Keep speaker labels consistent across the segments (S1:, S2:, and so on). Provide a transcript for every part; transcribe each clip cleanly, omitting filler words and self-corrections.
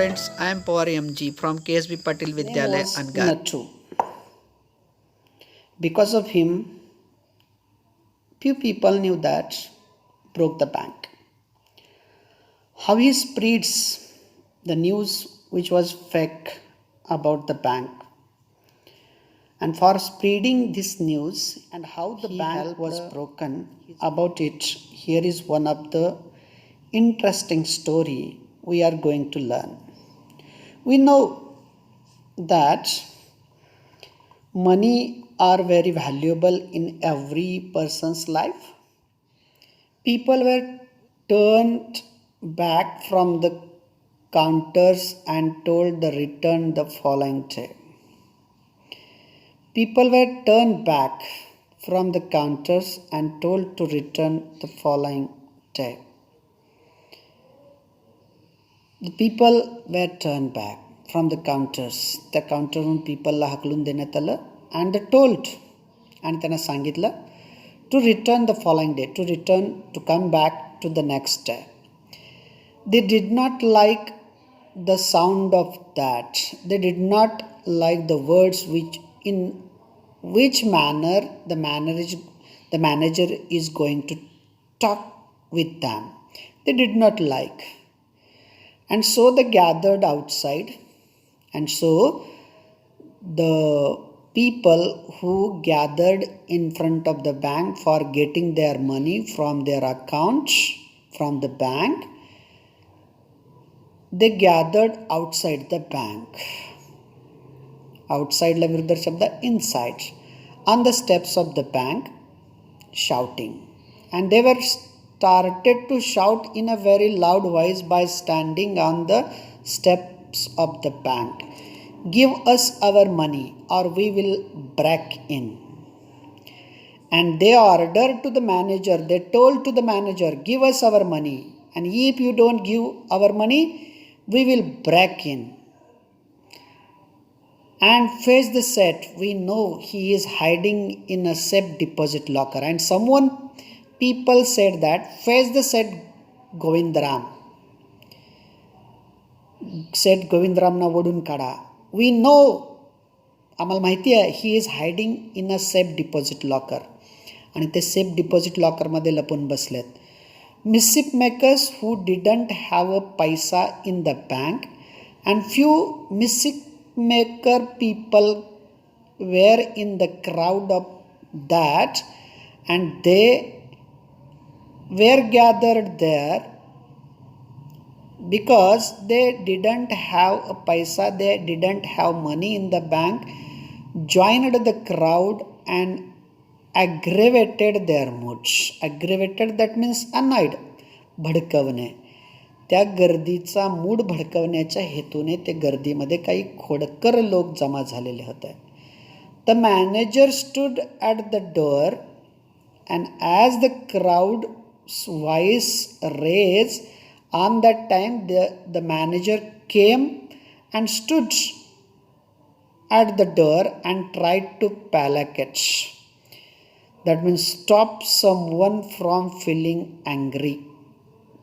S1: students, I am Pawar MG from KSB Patil Vidyalaya, Nagar.
S2: Nattu. Because of him, few people knew that broke the bank. How he spreads the news which was fake about the bank. And for spreading this news and how the bank was broken about it, here is one of the interesting story we are going to learn. We know that money are very valuable in every person's life. People were turned back from the counters and told to return the following day. People were turned back from the counters and told to return the following day. The people were turned back from the counters. The counterहून peopleला हाकलून देण्यात आलं and told आणि त्यांना सांगितलं to return the following day, to come back to the next day. They did not like the sound of that. They did not like the words in which manner the manager is going to talk with them. They did not like. And so they gathered outside. And so the people who gathered in front of the bank for getting their money from their accounts from the bank, they gathered outside the bank. Outside la viruddha shabda inside, on the steps of the bank, shouting. And they were started to shout in a very loud voice by standing on the steps of the bank. Give us our money or we will break in. And they ordered to the manager, they told to the manager, give us our money. And if you don't give our money, we will break in. And face the set, we know he is hiding in a safe deposit locker. And people said that, face the set Govindram. Said Govindram na vodun kada. We know, आम्हाला माहिती आहे, he is hiding in a safe deposit locker. आणि ते safe deposit locker मध्ये लपून बसलेत. Mischief makers who didn't have a paisa in the bank and few mischief maker people were in the crowd of that and they were gathered there because they didn't have a paisa, they didn't have money in the bank, joined the crowd and aggravated their moods. Aggravated, that means annoyed. भडकवणे. त्या गर्दीचा mood भडकवण्याच्या हेतूने ते गर्दीमध्ये काही खोडकर लोक जमा झालेले होते. The manager stood at the door and as the crowd's voice raised on that time the manager came and stood at the door and tried to placate. That means stop someone from feeling angry.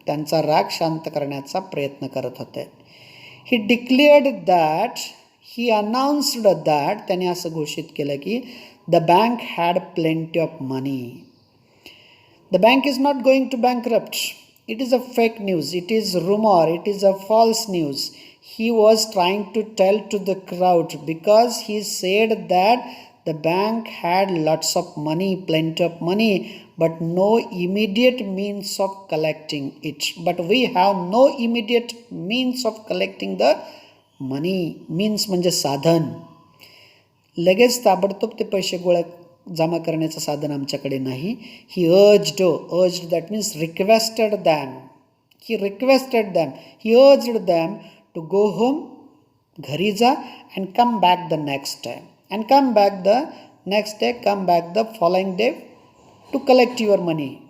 S2: त्यांचा राग शांत करण्याचा प्रयत्न करत होते. He declared that, he announced that, त्याने असं घोषित केलं की the bank had plenty of money. The bank is not going to bankrupt. It is a fake news. It is rumor. It is a false news. He was trying to tell to the crowd because he said that the bank had lots of money, plenty of money, but no immediate means of collecting it. But we have no immediate means of collecting the money. Means म्हणजे साधन. लगेच ताबडतोब ते पैसे गोळा जमा करण्याचं साधन आमच्याकडे नाही. He urged, that means requested them. He requested them. He urged them to go home, घरी जा, and come back the next day. And come back the next day, come back the following day to collect your money.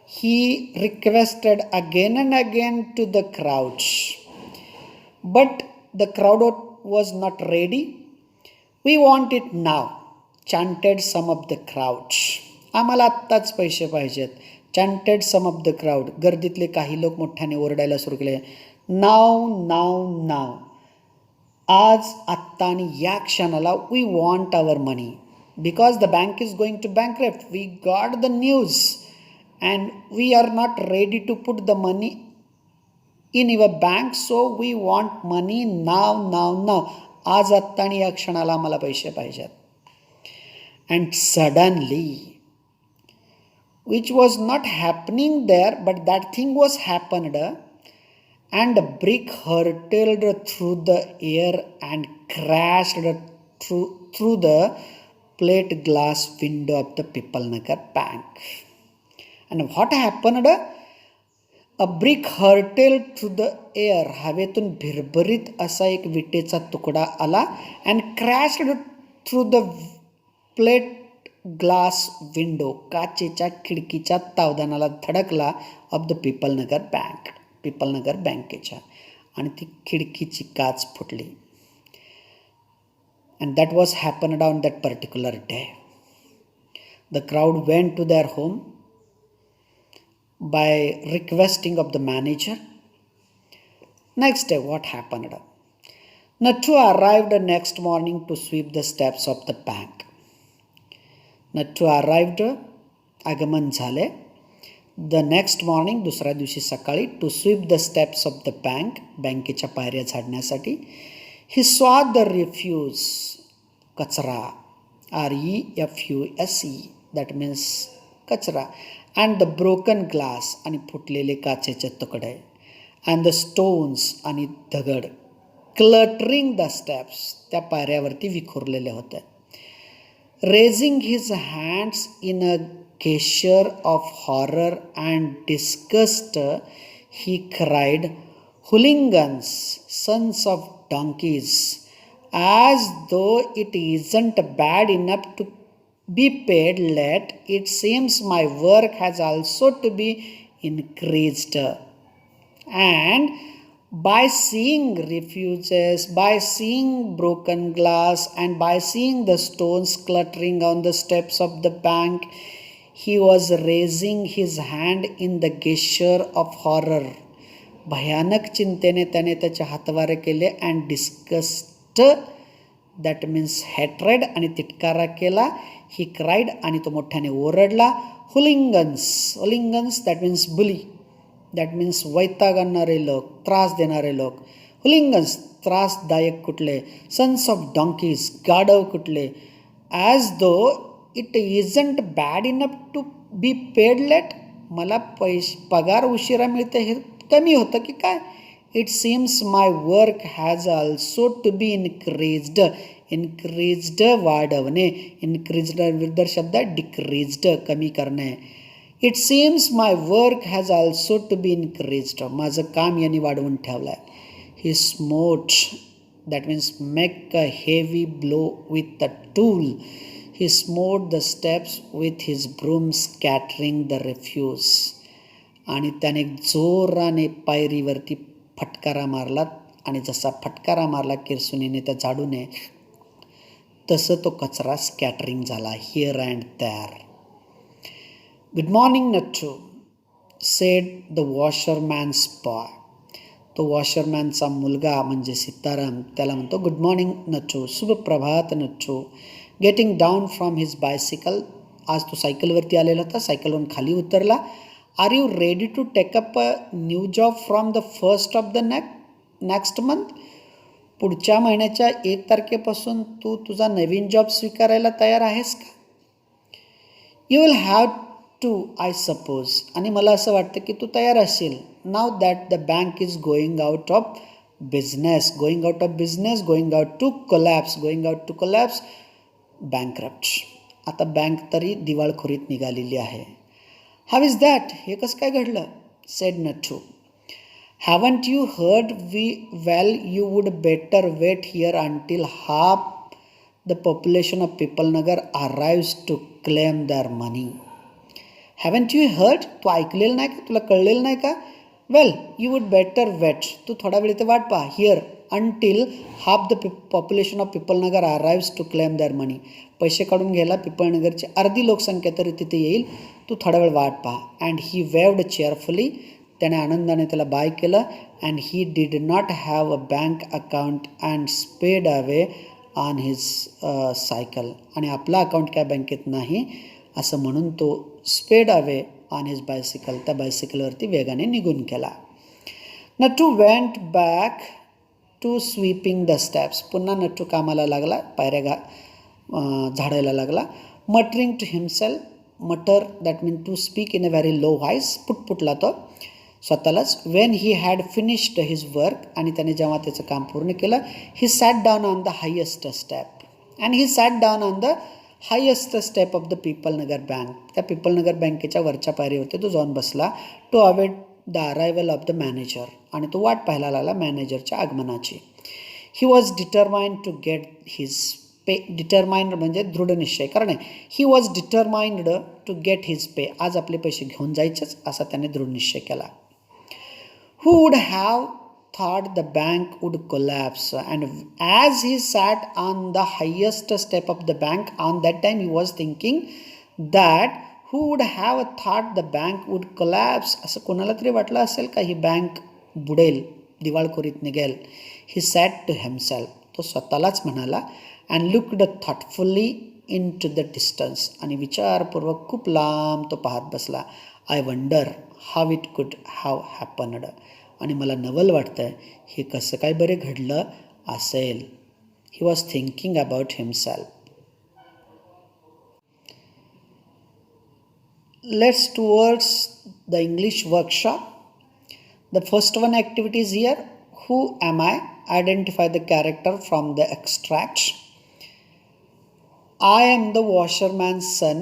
S2: He requested again and again to the crowds. But the crowd was not ready. We want it now, chanted some of the crowds. आम्हाला आत्ताच पैसे पाहिजेत, chanted some of the crowd. गर्दीतले काही लोक मोठ्याने ओरडायला सुरू केले. नाव आज, आत्ता आणि या क्षणाला we want our money because the bank is going to bankrupt. We got the news and we are not ready to put the money in your bank, so we want money now. आज, आत्ता आणि या क्षणाला आम्हाला पैसे पाहिजेत. And suddenly, which was not happening there, but that thing was happened, and a brick hurtled through the air and crashed through the plate glass window of the People Nagar bank. And what happened? A brick hurtled through the air. हवेतून भिरभरीत असा एक विटेचा तुकडा आला and crashed through the plate glass window. काचेच्या खिडकीच्या तावदानाला धडकला ऑफ द पीपल नगर बँकेच्या, आणि ती खिडकीची काच फुटली. And that was happened on that particular day. The crowd went to their home by requesting of the manager. Next day, what happened? Nattu arrived next morning to sweep the steps of the bank. Nattu arrived, आगमन झाले, the next morning, दुसऱ्या दिवशी सकाळी, to sweep the steps of the bank, बँकेच्या पायऱ्या झाडण्यासाठी. He saw the refuse, कचरा, REFUSE, that means कचरा, and the broken glass, आणि फुटलेले काचेचे तुकडे, and the stones, आणि दगड, cluttering the steps, त्या पायऱ्यावरती विखुरलेले होते. Raising his hands in a gesture of horror and disgust, he cried, "Hooligans, sons of donkeys," as though it isn't bad enough to be paid late, it seems my work has also to be increased. And by seeing refuses, by seeing broken glass, and by seeing the stones cluttering on the steps of the bank, he was raising his hand in the gesture of horror. भयानक चिंतेने त्याने त्याचे हातवारे केले. And disgust, that means hatred, आणि तिटकारा केला. He cried, आणि तो मोठ्याने ओरडला. Hooligans that means bully, that means वैताग आणणारे लोक, त्रास देणारे लोक. हुलिंगन्स, त्रासदायक कुठले. सन्स ऑफ डॉंकीज, गाढव कुठले. As though it isn't bad enough to be paid late, मला पगार उशिरा मिळते हे कमी होतं की काय. It seems my work has also to be increased. Increased, वाढवणे. इन्क्रीज्ड विरुद्ध शब्द डिक्रीज्ड, कमी करणे. It seems my work has also to be increased, माझं काम यांनी वाढवून ठेवलं आहे. He smote, that means make a heavy blow with a tool. He smote the steps with his broom scattering the refuse. आणि त्याने जोराने पायरीवरती फटकारा मारला, आणि जसा फटकारा मारला किरसुनीने त्या झाडूने, तसं तो कचरा स्कॅटरिंग झाला here and there. Good morning Nattu, said the washerman's boy. तो वॉशरमॅनचा मुलगा म्हणजे सीताराम त्याला म्हणतो, गुड मॉर्निंग नट्टू, शुभ प्रभात Nattu. Getting down from his bicycle, आज तो सायकलवरती आलेला होता, सायकलवरून खाली उतरला. Are you ready to take up a new job from the first of the next month? पुढच्या महिन्याच्या 1 तारखेपासून तू तुझा नवीन जॉब स्वीकारायला तयार आहेस का? You will have to, I suppose, आणि मला असं वाटतं की तू तयार असेल. Now that the bank is going out of business, going out to collapse, bankrupt. आता बँक तरी दिवाळखोरीत निघालेली आहे. हाव इज दॅट, हे कसं काय घडलं? Said Nattu. Haven't you heard? Well, you would better wait here until half the population of People Nagar arrives to claim their money. Haven't you heard? तू ऐकलेलं नाही का? तुला कळलेलं नाही का? Well, you would better wait. तू थोडा वेळ इथे वाट पहा. Here until half the population of People Nagar arrives to claim their money. पैसे काढून घ्यायला पिपळनगरची अर्धी लोकसंख्या तरी तिथे येईल. तू थोडा वेळ वाट पहा. And he waved cheerfully. त्याने आनंदाने त्याला बाय केलं. And he did not have a bank account and sped away on his bicycle. आणि आपला अकाउंट काय बँकेत नाही असं म्हणून तो sped away on his bicycle, त्या बायसिकलवरती वेगाने निघून गेला. Nattu went back to sweeping the steps. पुन्हा नटू कामाला लागला, पायऱ्या झाडायला लागला. Muttering to himself, mutter that mean to speak in a very low voice, पुटपुटला तो स्वतःलाच. When he had finished his work, आणि त्याने जेव्हा त्याचं काम पूर्ण केलं, he sat down on the highest step. And he sat down on the highest step of the Peepal Nagar bank. त्या पीपल नगर बँकेच्या वरच्या पायरीवरती तो जाऊन बसला. To await the arrival of the manager, आणि तो वाट पाहायला लागला मॅनेजरच्या आगमनाची. He was determined to get his pay. Determined म्हणजे दृढ निश्चय करणे. He was determined to get his पे. आज आपले पैसे घेऊन जायचेच असा त्याने दृढ निश्चय केला. Who would have thought the bank would collapse? And as he sat on the highest step of the bank, on that time he was thinking that who would have thought the bank would collapse? असं कोणाला तरी वाटलं असेल का ही bank बुडेल, दिवाळखोरीत निघेल. He said to himself, तो स्वतःलाच म्हणाला. And looked thoughtfully into the distance, आणि विचारपूर्वक खूप लांब तो पाहत बसला. I wonder how it could have happened. आणि मला नवल वाटतंय हे कसं काय बरे घडलं असेल. He was thinking about himself. Let's towards the English workshop. The first one activity is here. Who am I? Identify the character from the extract. I am the washerman's son.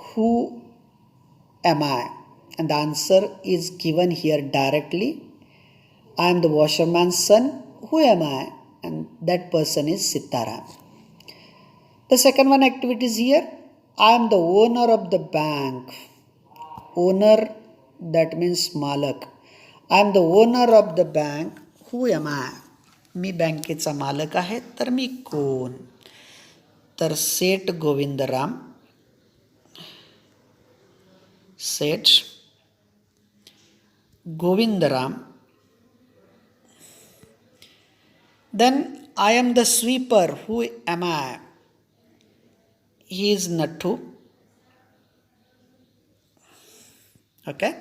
S2: Who am I? And the answer is given here directly. I am the washerman's son. Who am I? And that person is Sitaram. The second one activity is here. I am the owner of the bank. Owner, that means malak. I am the owner of the bank. Who am I? मी बँकेचा मालक आहे, तर मी कोण? तर सेठ गोविंदराम. सेठ Govindram. Then I am the sweeper. Who am I? He is Nattu. Okay.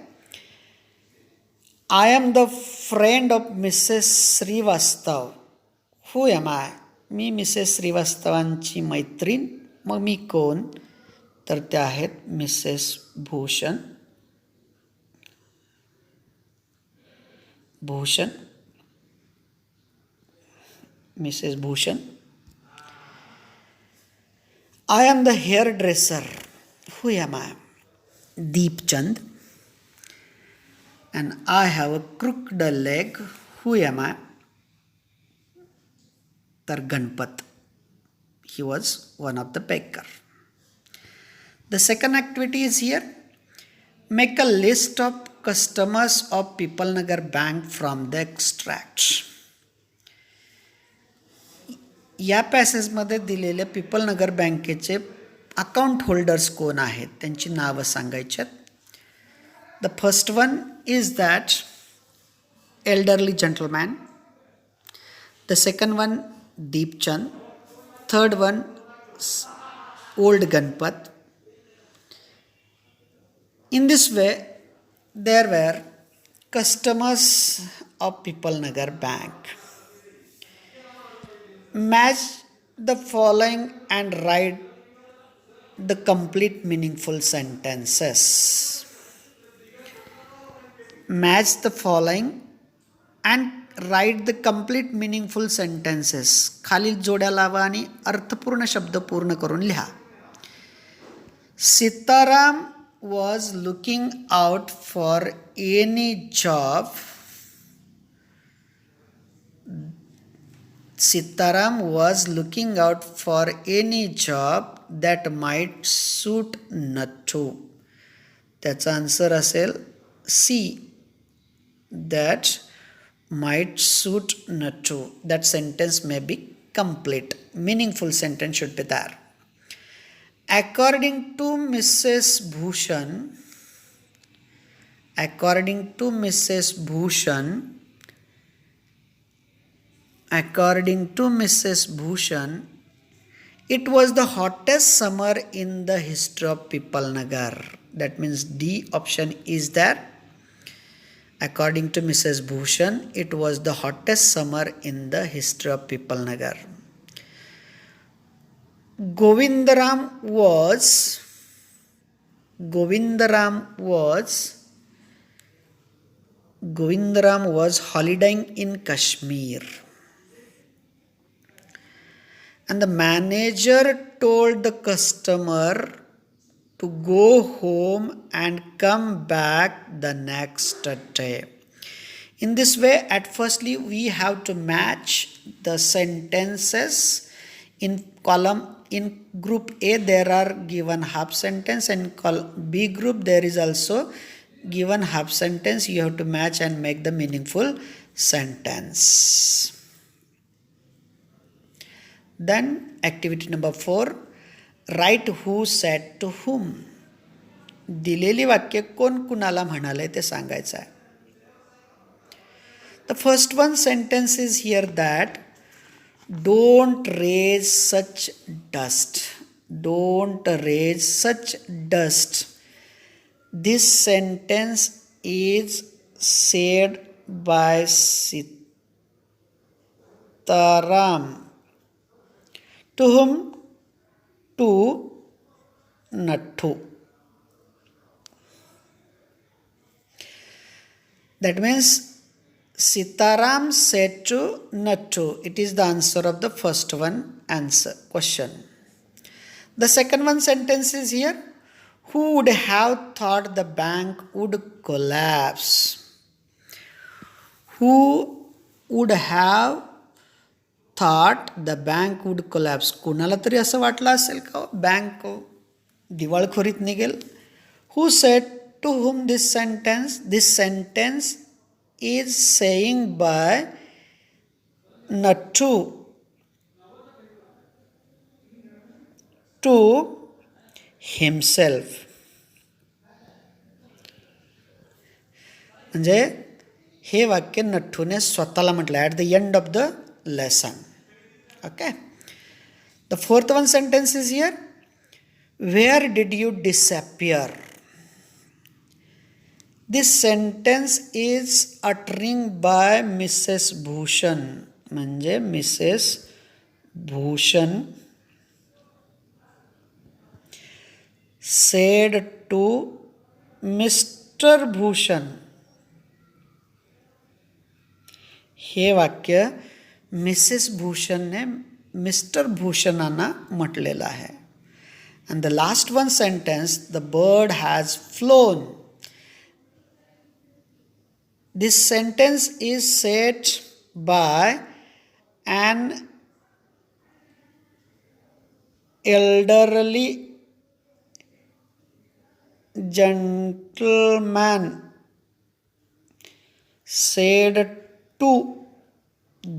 S2: I am the friend of Mrs. Srivastav. Who am I? मी Mrs श्रीवास्तवांची मैत्रीण. मग मी कोण? तर त्या आहेत Mrs Bhushan. Bhushan, Mrs Bhushan. I am the hairdresser. Who am I? Deepchand. And I have a crooked leg. Who am I? तर Ganpat. He was one of the baker. The second activity is here. Make a list of customers of People Nagar Bank from the extracts. या पॅसेजमध्ये दिलेल्या people नगर बँकेचे account holders कोण आहेत त्यांची नावं सांगायची आहेत. The first one is that elderly gentleman. The second one Deepchand. Third one old Ganpat. In this way, there were customers of People Nagar Bank. Match the following and write the complete meaningful sentences. Match the following and write the complete meaningful sentences. खालील जोड्या लावा आणि अर्थपूर्ण शब्द पूर्ण करून लिहा. Sitaram was looking out for any job. Sitaram was looking out for any job that might suit Nattu. त्याचा answer असेल सी. That might suit Nattu. That sentence may be complete. Meaningful sentence should be there. According to Mrs. Bhushan According to Mrs. Bhushan, it was the hottest summer in the history of People Nagar. That means D option is there. According to Mrs. Bhushan, it was the hottest summer in the history of People Nagar. Govindaram was holidaying in Kashmir. And the manager told the customer to go home and come back the next day. In this way, at firstly, we have to match the sentences in column. In group A, there are given half sentence, and B group, there is also given half sentence. You have to match and make the meaningful sentence. Then activity number 4, write who said to whom. दिलेली वाक्य कोण कुणाला म्हणाले ते सांगायचं आहे. The first one sentence is here that don't raise such dust. Don't raise such dust. This sentence is said by Sitaram. To whom? To Nathu. That means Sitaram said to Nathu. It is the answer of the first one question. The second one sentence is here. Who would have thought the bank would collapse? Who would have thought the bank would collapse? कुणाला तरी असं वाटलं असेल का bank दिवाळखोरीत निघेल? Who said to whom this sentence? This sentence is saying by Nathu to himself. म्हणजे हे वाक्य नठ्ठूने स्वतःला म्हटलं at the end of the lesson. Okay. The fourth one sentence is here. Where did you disappear? This sentence is uttering by Mrs. Bhushan. म्हणजे Mrs. Bhushan said to Mr. Bhushan. हे वाक्य Mrs भूषणने mister भूषणांना म्हटलेलं आहे. And the last one sentence, the bird has flown. This sentence is said by an elderly gentleman said to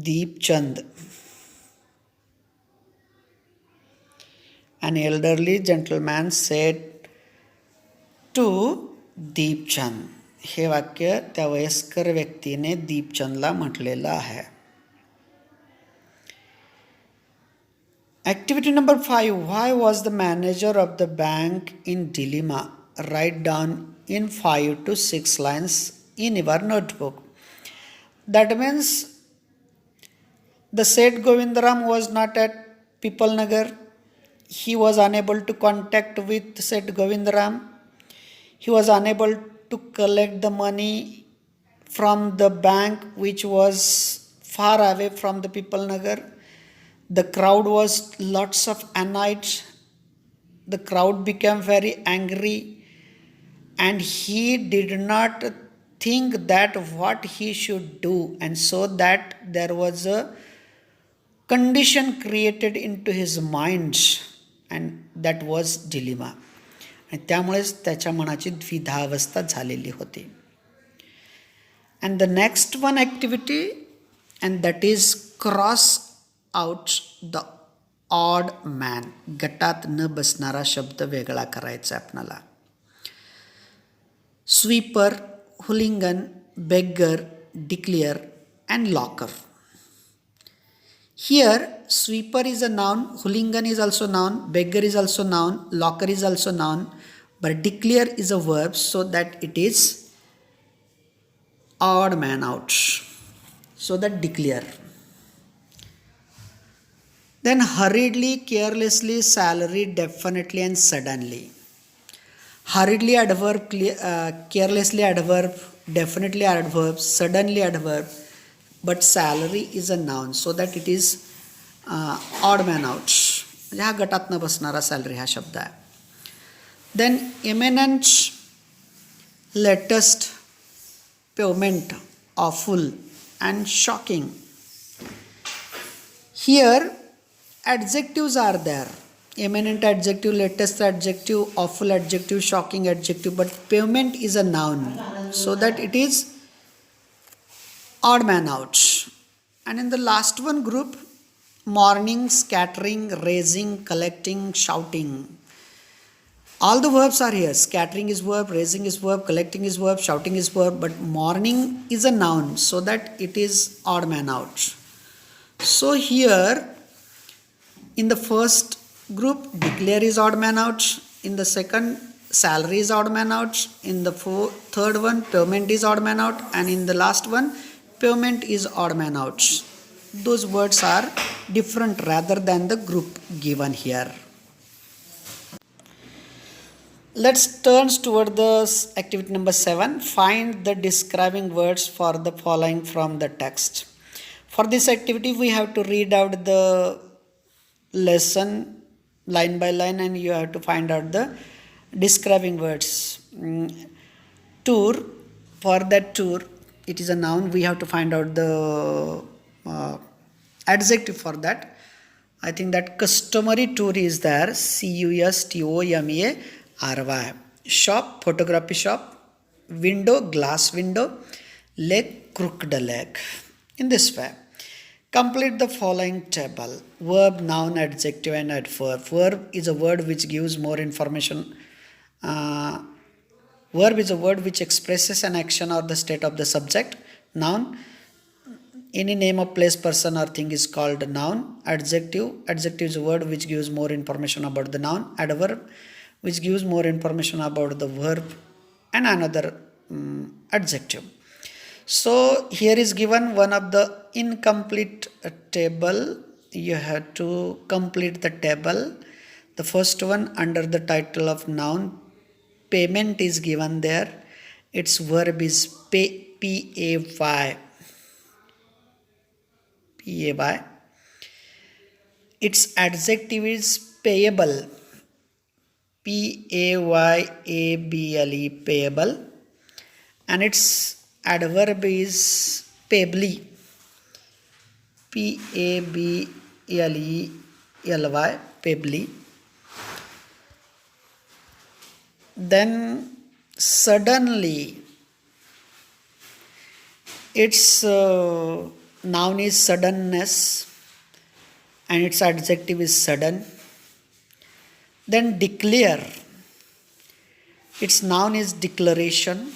S2: Deep Chand. An elderly gentleman said to Deep Chand. हे वाक्य त्या वयस्कर व्यक्तीने दीपचंदला म्हटलेलं आहे. Activity number 5. Why was the manager of the bank in dilemma? Write down in 5 to 6 lines in your notebook. That means the said Govindaram was not at People Nagar. He was unable to contact with said Govindaram. He was unable to collect the money from the bank which was far away from the People Nagar. The crowd was lots of annoyed. The crowd became very angry and he did not think that what he should do, and so that there was a condition created into his mind and that was dilemma. आणि त्यामुळेच त्याच्या मनाची द्विधावस्था झालेली होती. And the next one activity, and that is cross out the odd man. गटात न बसणारा शब्द वेगळा करायचा आपल्याला. Sweeper hooligan, beggar, declare, and locker. Here, sweeper is a noun, hooligan is also noun, beggar is also noun, locker is also noun, but declare is a verb, so that it is odd man out. So that declare. Then hurriedly, carelessly, salary, definitely, and suddenly. Hurriedly adverb, carelessly adverb, definitely adverb, suddenly adverb, but salary is a noun, so that it is odd man out. म्हणजे हा गटात न बसणारा salary हा शब्द आहे. Then eminent, latest, payment, awful, and shocking. Here adjectives are there. Eminent adjective, latest adjective, awful adjective, shocking adjective, but pavement is a noun, so that it is odd man out. And in the last one group, morning, scattering, raising, collecting, shouting. All the verbs are here. Scattering is verb, raising is verb, collecting is verb, shouting is verb, but morning is a noun, so that it is odd man out. So here in the first group, declare is odd man out. In the second, salary is odd man out. In the third one, payment is odd man out. And in the last one, payment is odd man out. Those words are different rather than the group given here. Let's turn toward the activity number 7. Find the describing words for the following from the text. For this activity, we have to read out the lesson line by line, and you have to find out the describing words. Tour, for that tour, it is a noun. We have to find out the adjective for that. I think that customary tour is there. CUSTOMARY. Shop, photography shop. Window, glass window. Leg, crooked leg. In this way, complete the following table. Verb, noun, adjective, and adverb. Verb is a word which gives more information. Verb is a word which expresses an action or the state of the subject. Noun, any name of place, person, or thing is called noun. Adjective is a word which gives more information about the noun. Adverb, which gives more information about the verb, and another adjective. So here is given one of the incomplete table. You have to complete the table. The first one under the title of noun, payment is given there. Its verb is pay, P-A-Y. P-A-Y. Its adjective is payable. P-A-Y-A-B-L-E, payable. And its adverb is pably. P-A-B-L-E-L-Y, pably. Then suddenly, its noun is suddenness, and its adjective is sudden. Then declare, its noun is declaration,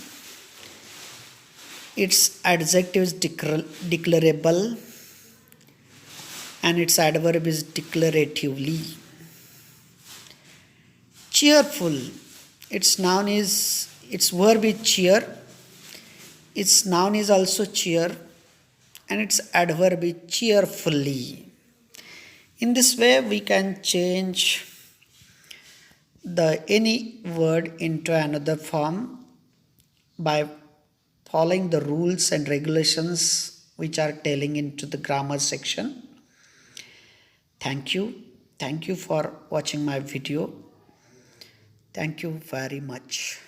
S2: its adjective is declarable, and its adverb is declaratively. Cheerful, its verb is cheer, its noun is also cheer, and its adverb is cheerfully. In this way, we can change any word into another form by following the rules and regulations which are telling into the grammar section. Thank you for watching my video. Thank you very much.